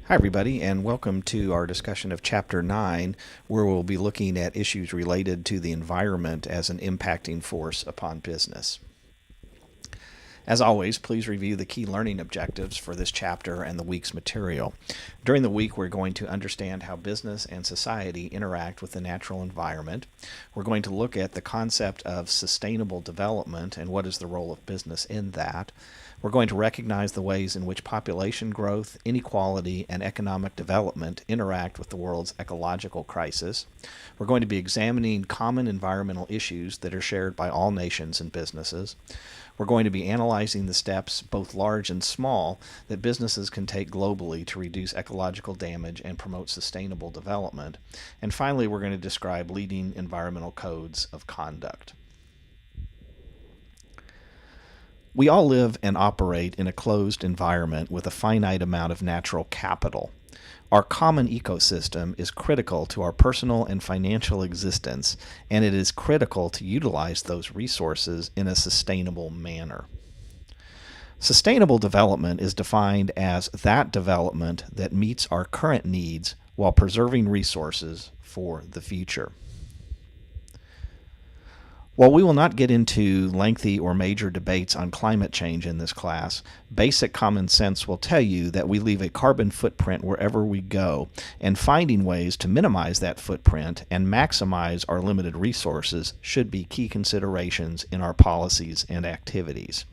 Hi, everybody, and welcome to our discussion of Chapter 9, where we'll be looking at issues related to the environment as an impacting force upon business. As always, please review the key learning objectives for this chapter and the week's material. During the week, we're going to understand how business and society interact with the natural environment. We're going to look at the concept of sustainable development and what is the role of business in that. We're going to recognize the ways in which population growth, inequality, and economic development interact with the world's ecological crisis. We're going to be examining common environmental issues that are shared by all nations and businesses. We're going to be analyzing the steps, both large and small, that businesses can take globally to reduce ecological damage and promote sustainable development. And finally, we're going to describe leading environmental codes of conduct. We all live and operate in a closed environment with a finite amount of natural capital. Our common ecosystem is critical to our personal and financial existence, and it is critical to utilize those resources in a sustainable manner. Sustainable development is defined as that development that meets our current needs while preserving resources for the future. While we will not get into lengthy or major debates on climate change in this class, basic common sense will tell you that we leave a carbon footprint wherever we go, and finding ways to minimize that footprint and maximize our limited resources should be key considerations in our policies and activities.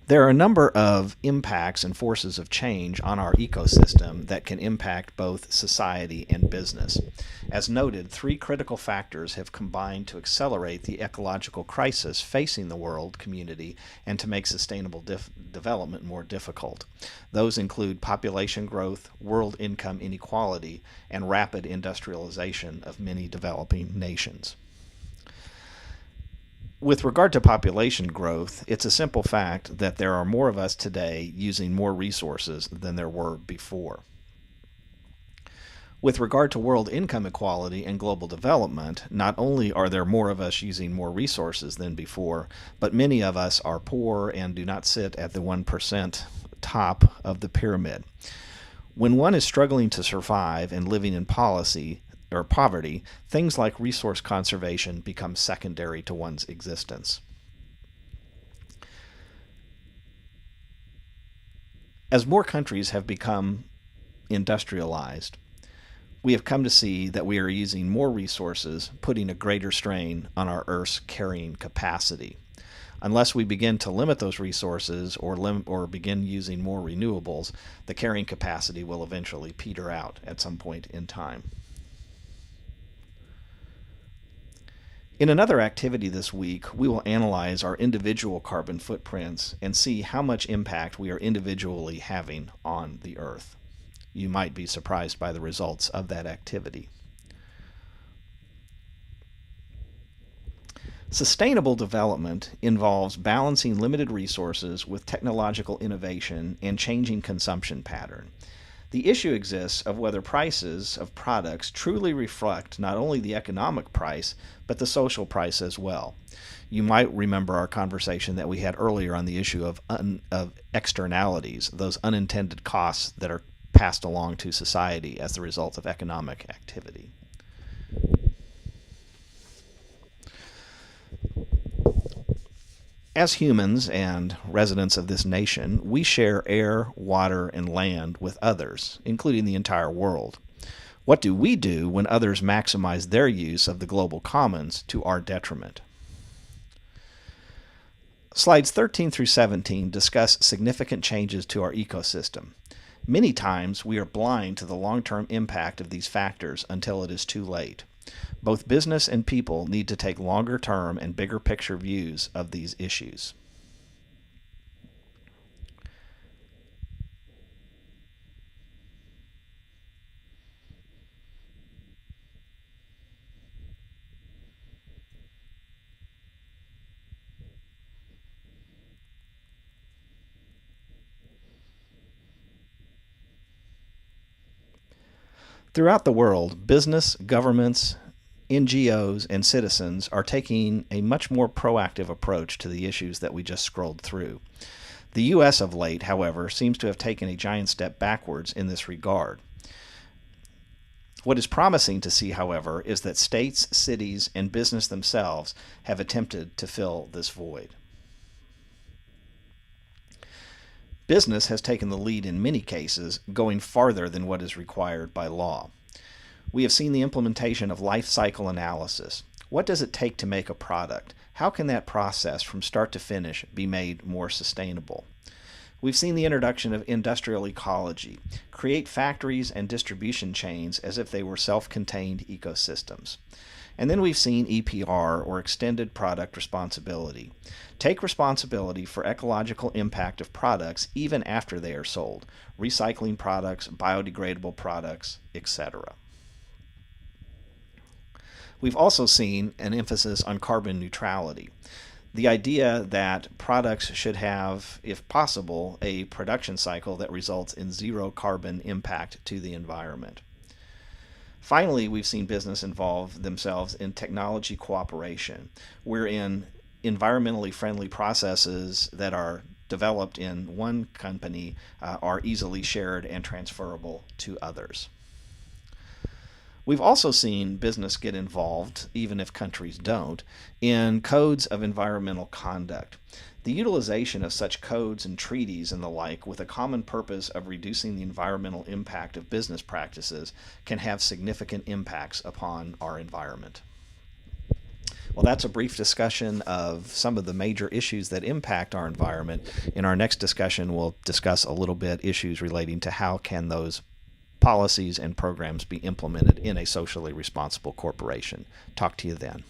There are a number of impacts and forces of change on our ecosystem that can impact both society and business. As noted, three critical factors have combined to accelerate the ecological crisis facing the world community and to make sustainable development more difficult. Those include population growth, world income inequality, and rapid industrialization of many developing nations. With regard to population growth, it's a simple fact that there are more of us today using more resources than there were before. With regard to world income equality and global development, not only are there more of us using more resources than before, but many of us are poor and do not sit at the 1% top of the pyramid. When one is struggling to survive and living in poverty, things like resource conservation become secondary to one's existence. As more countries have become industrialized, we have come to see that we are using more resources, putting a greater strain on our Earth's carrying capacity. Unless we begin to limit those resources or begin using more renewables, the carrying capacity will eventually peter out at some point in time. In another activity this week, we will analyze our individual carbon footprints and see how much impact we are individually having on the Earth. You might be surprised by the results of that activity. Sustainable development involves balancing limited resources with technological innovation and changing consumption pattern. The issue exists of whether prices of products truly reflect not only the economic price, but the social price as well. You might remember our conversation that we had earlier on the issue of externalities, those unintended costs that are passed along to society as the result of economic activity. As humans and residents of this nation, we share air, water, and land with others, including the entire world. What do we do when others maximize their use of the global commons to our detriment? Slides 13 through 17 discuss significant changes to our ecosystem. Many times we are blind to the long-term impact of these factors until it is too late. Both business and people need to take longer-term and bigger picture views of these issues. Throughout the world, business, governments, NGOs, and citizens are taking a much more proactive approach to the issues that we just scrolled through. The U.S. of late, however, seems to have taken a giant step backwards in this regard. What is promising to see, however, is that states, cities, and business themselves have attempted to fill this void. Business has taken the lead in many cases, going farther than what is required by law. We have seen the implementation of life cycle analysis. What does it take to make a product? How can that process from start to finish be made more sustainable? We've seen the introduction of industrial ecology, create factories and distribution chains as if they were self-contained ecosystems. And then we've seen EPR, or extended product responsibility. Take responsibility for ecological impact of products even after they are sold, recycling products, biodegradable products, etc. We've also seen an emphasis on carbon neutrality. The idea that products should have, if possible, a production cycle that results in zero carbon impact to the environment. Finally, we've seen business involve themselves in technology cooperation, wherein environmentally friendly processes that are developed in one company are easily shared and transferable to others. We've also seen business get involved, even if countries don't, in codes of environmental conduct. The utilization of such codes and treaties and the like with a common purpose of reducing the environmental impact of business practices can have significant impacts upon our environment. Well, that's a brief discussion of some of the major issues that impact our environment. In our next discussion, we'll discuss a little bit issues relating to how can those policies and programs be implemented in a socially responsible corporation. Talk to you then.